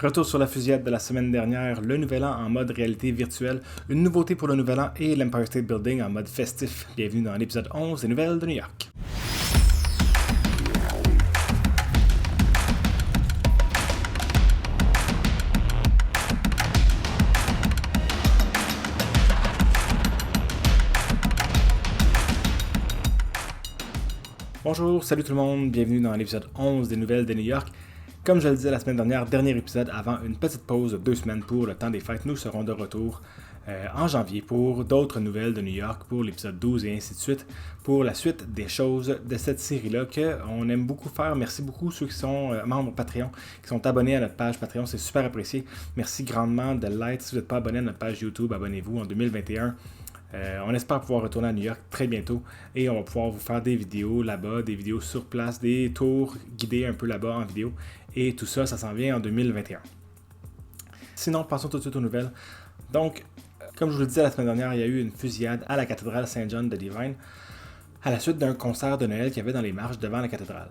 Retour sur la fusillade de la semaine dernière, le Nouvel An en mode réalité virtuelle, une nouveauté pour le Nouvel An et l'Empire State Building en mode festif. Bienvenue dans l'épisode 11 des Nouvelles de New York. Bonjour, salut tout le monde, bienvenue dans l'épisode 11 des Nouvelles de New York. Comme je le disais la semaine dernière, dernier épisode avant une petite pause de 2 semaines pour le temps des fêtes. Nous serons de retour en janvier pour d'autres nouvelles de New York, pour l'épisode 12 et ainsi de suite, pour la suite des choses de cette série-là qu'on aime beaucoup faire. Merci beaucoup ceux qui sont membres Patreon, qui sont abonnés à notre page Patreon, c'est super apprécié. Merci grandement de l'être. Si vous n'êtes pas abonné à notre page YouTube, abonnez-vous en 2021. On espère pouvoir retourner à New York très bientôt et on va pouvoir vous faire des vidéos là-bas, des vidéos sur place, des tours guidés un peu là-bas en vidéo et tout ça, ça s'en vient en 2021. Sinon, passons tout de suite aux nouvelles. Donc, comme je vous le disais la semaine dernière, il y a eu une fusillade à la cathédrale Saint-John de Devine à la suite d'un concert de Noël qu'il y avait dans les marches devant la cathédrale.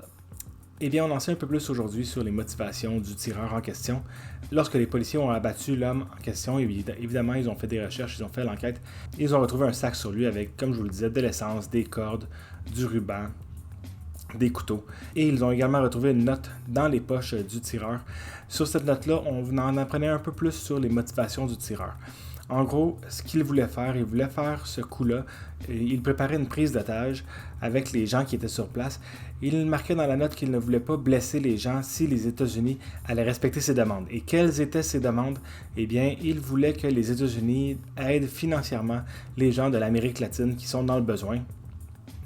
Eh bien, on en sait un peu plus aujourd'hui sur les motivations du tireur en question. Lorsque les policiers ont abattu l'homme en question, évidemment, ils ont fait des recherches, ils ont fait l'enquête. Ils ont retrouvé un sac sur lui avec, comme je vous le disais, de l'essence, des cordes, du ruban, des couteaux. Et ils ont également retrouvé une note dans les poches du tireur. Sur cette note-là, on en apprenait un peu plus sur les motivations du tireur. En gros, ce qu'il voulait faire, il voulait faire ce coup-là. Il préparait une prise d'otage avec les gens qui étaient sur place. Il marquait dans la note qu'il ne voulait pas blesser les gens si les États-Unis allaient respecter ses demandes. Et quelles étaient ces demandes? Eh bien, il voulait que les États-Unis aident financièrement les gens de l'Amérique latine qui sont dans le besoin.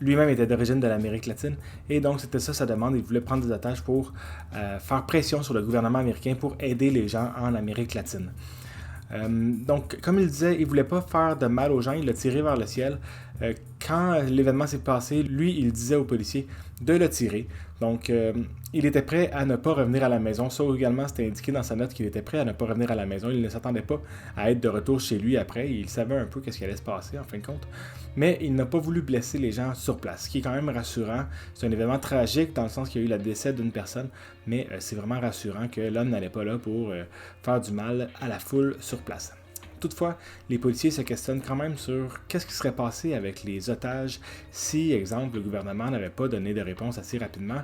Lui-même était d'origine de l'Amérique latine et donc c'était ça sa demande. Il voulait prendre des otages pour faire pression sur le gouvernement américain pour aider les gens en Amérique latine. Donc, comme il disait, il ne voulait pas faire de mal aux gens, il l'a tiré vers le ciel. Quand l'événement s'est passé, lui, il disait aux policiers de le tirer. Donc, il était prêt à ne pas revenir à la maison. Ça également, c'était indiqué dans sa note qu'il était prêt à ne pas revenir à la maison. Il ne s'attendait pas à être de retour chez lui après. Il savait un peu ce qui allait se passer, en fin de compte. Mais il n'a pas voulu blesser les gens sur place, ce qui est quand même rassurant. C'est un événement tragique dans le sens qu'il y a eu le décès d'une personne, mais c'est vraiment rassurant que l'homme n'allait pas là pour faire du mal à la foule sur place. Toutefois, les policiers se questionnent quand même sur qu'est-ce qui serait passé avec les otages si, exemple, le gouvernement n'avait pas donné de réponse assez rapidement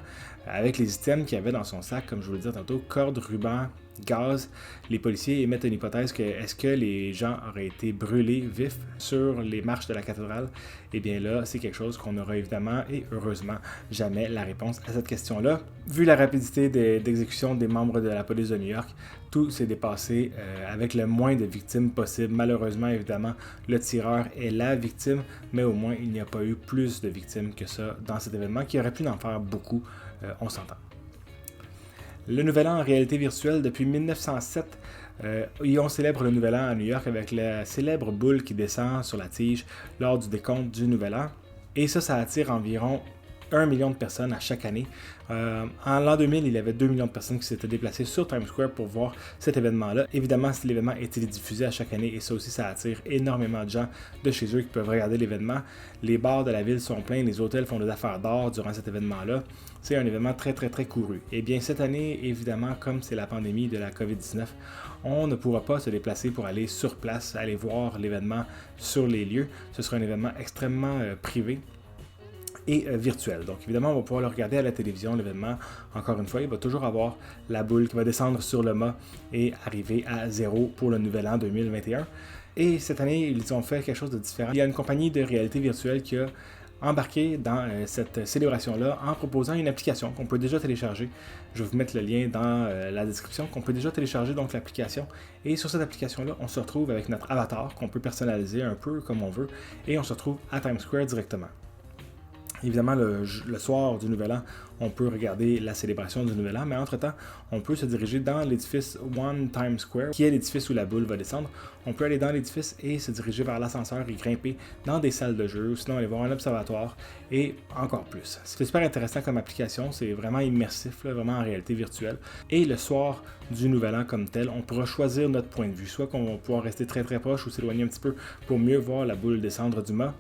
avec les items qu'il y avait dans son sac, comme je vous le disais tantôt, cordes, rubans, gaz. Les policiers émettent une hypothèse que est-ce que les gens auraient été brûlés vifs sur les marches de la cathédrale? Eh bien là, c'est quelque chose qu'on n'aura évidemment et heureusement jamais la réponse à cette question-là. Vu la rapidité d'exécution des membres de la police de New York, tout s'est dépassé avec le moins de victimes possible. Malheureusement, évidemment, le tireur est la victime, mais au moins il n'y a pas eu plus de victimes que ça dans cet événement qui aurait pu en faire beaucoup, on s'entend. Le Nouvel An en réalité virtuelle, depuis 1907, on célèbre le Nouvel An à New York avec la célèbre boule qui descend sur la tige lors du décompte du Nouvel An. Et ça attire environ 1 million de personnes à chaque année. En l'an 2000, il y avait 2 millions de personnes qui s'étaient déplacées sur Times Square pour voir cet événement-là. Évidemment, l'événement est télédiffusé à chaque année et ça aussi, ça attire énormément de gens de chez eux qui peuvent regarder l'événement. Les bars de la ville sont pleins, les hôtels font des affaires d'or durant cet événement-là. C'est un événement très, très, très couru. Et bien, cette année, évidemment, comme c'est la pandémie de la COVID-19, on ne pourra pas se déplacer pour aller sur place, aller voir l'événement sur les lieux. Ce sera un événement extrêmement privé et virtuel. Donc évidemment, on va pouvoir le regarder à la télévision, l'événement. Encore une fois, il va toujours avoir la boule qui va descendre sur le mât et arriver à 0 pour le Nouvel An 2021. Et cette année, ils ont fait quelque chose de différent. Il y a une compagnie de réalité virtuelle qui a embarqué dans cette célébration-là en proposant une application qu'on peut déjà télécharger. Je vais vous mettre le lien dans la description, qu'on peut déjà télécharger donc l'application. Et sur cette application-là, on se retrouve avec notre avatar qu'on peut personnaliser un peu comme on veut et on se retrouve à Times Square directement. Évidemment, le soir du Nouvel An, on peut regarder la célébration du Nouvel An, mais entre-temps, on peut se diriger dans l'édifice One Times Square, qui est l'édifice où la boule va descendre. On peut aller dans l'édifice et se diriger vers l'ascenseur et grimper dans des salles de jeu, ou sinon aller voir un observatoire et encore plus. C'est super intéressant comme application, c'est vraiment immersif, là, vraiment en réalité virtuelle. Et le soir du Nouvel An comme tel, on pourra choisir notre point de vue, soit qu'on va pouvoir rester très très proche ou s'éloigner un petit peu pour mieux voir la boule descendre du mât.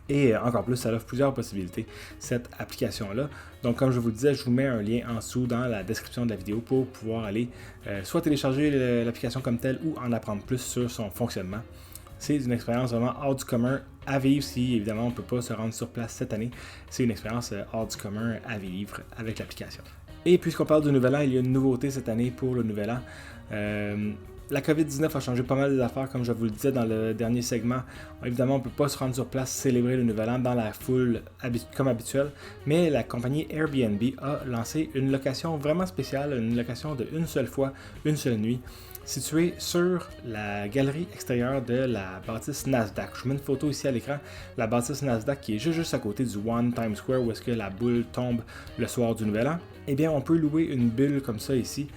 Et encore plus, ça offre plusieurs possibilités, cette application-là. Donc, comme je vous disais, je vous mets un lien en dessous dans la description de la vidéo pour pouvoir aller soit télécharger l'application comme telle ou en apprendre plus sur son fonctionnement. C'est une expérience vraiment hors du commun à vivre si, évidemment, on ne peut pas se rendre sur place cette année. C'est une expérience hors du commun à vivre avec l'application. Et puisqu'on parle du Nouvel An, il y a une nouveauté cette année pour le Nouvel An. La COVID-19 a changé pas mal des affaires, comme je vous le disais dans le dernier segment. Évidemment, on ne peut pas se rendre sur place célébrer le Nouvel An dans la foule comme habituel, mais la compagnie Airbnb a lancé une location vraiment spéciale, une location de une seule fois, une seule nuit, située sur la galerie extérieure de la bâtisse Nasdaq. Je vous mets une photo ici à l'écran, la bâtisse Nasdaq qui est juste à côté du One Times Square où est-ce que la boule tombe le soir du Nouvel An. Eh bien, on peut louer une bulle comme ça ici,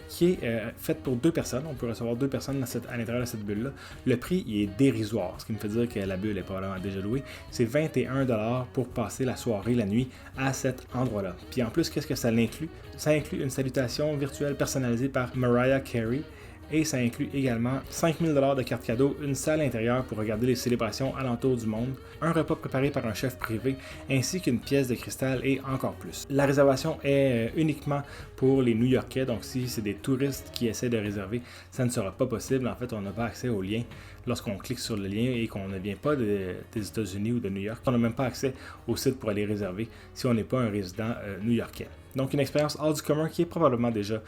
qui est faite pour 2 personnes. On peut recevoir 2 personnes à l'intérieur de cette bulle-là. Le prix il est dérisoire, ce qui me fait dire que la bulle est probablement déjà louée. C'est 21$ pour passer la soirée, la nuit, à cet endroit-là. Puis en plus, qu'est-ce que ça inclut? Ça inclut une salutation virtuelle personnalisée par Mariah Carey. Et ça inclut également 5000$ de cartes cadeaux, une salle intérieure pour regarder les célébrations alentour du monde, un repas préparé par un chef privé, ainsi qu'une pièce de cristal et encore plus. La réservation est uniquement pour les New-Yorkais, donc si c'est des touristes qui essaient de réserver, ça ne sera pas possible. En fait, on n'a pas accès au lien lorsqu'on clique sur le lien et qu'on ne vient pas des États-Unis ou de New York. On n'a même pas accès au site pour aller réserver si on n'est pas un résident new-yorkais. Donc une expérience hors du commun qui est probablement déjà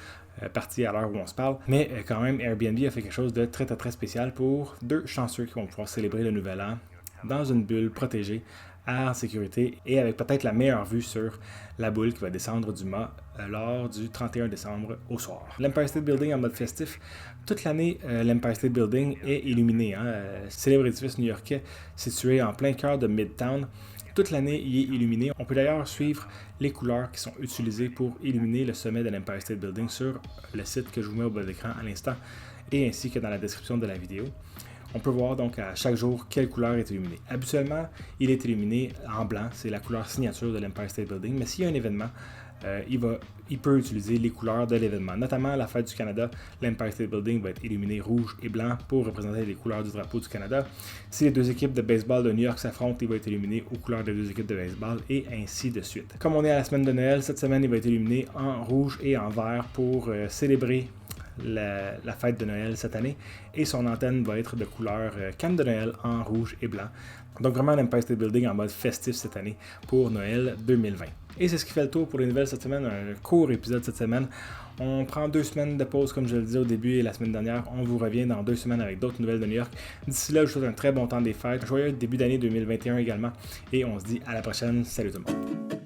partie à l'heure où on se parle, mais quand même Airbnb a fait quelque chose de très très très spécial pour 2 chanceux qui vont pouvoir célébrer le Nouvel An dans une bulle protégée, en sécurité et avec peut-être la meilleure vue sur la boule qui va descendre du mât lors du 31 décembre au soir. L'Empire State Building en mode festif. Toute l'année, l'Empire State Building est illuminé. Célèbre édifice new-yorkais situé en plein cœur de Midtown. Toute l'année, il est illuminé. On peut d'ailleurs suivre les couleurs qui sont utilisées pour illuminer le sommet de l'Empire State Building sur le site que je vous mets au bas de l'écran à l'instant et ainsi que dans la description de la vidéo. On peut voir donc à chaque jour quelle couleur est illuminée. Habituellement, il est illuminé en blanc, c'est la couleur signature de l'Empire State Building, mais s'il y a un événement, il peut utiliser les couleurs de l'événement. Notamment à la Fête du Canada, l'Empire State Building va être illuminé rouge et blanc pour représenter les couleurs du drapeau du Canada. Si les 2 équipes de baseball de New York s'affrontent, il va être illuminé aux couleurs des 2 équipes de baseball et ainsi de suite. Comme on est à la semaine de Noël, cette semaine il va être illuminé en rouge et en vert pour célébrer la fête de Noël cette année et son antenne va être de couleur canne de Noël en rouge et blanc. Donc vraiment l'Empire State Building en mode festif cette année pour Noël 2020. Et c'est ce qui fait le tour pour les nouvelles cette semaine, un court épisode cette semaine. On prend 2 semaines de pause comme je le disais au début et la semaine dernière. On vous revient dans 2 semaines avec d'autres nouvelles de New York. D'ici là, je vous souhaite un très bon temps des fêtes, un joyeux début d'année 2021 également et on se dit à la prochaine. Salut tout le monde!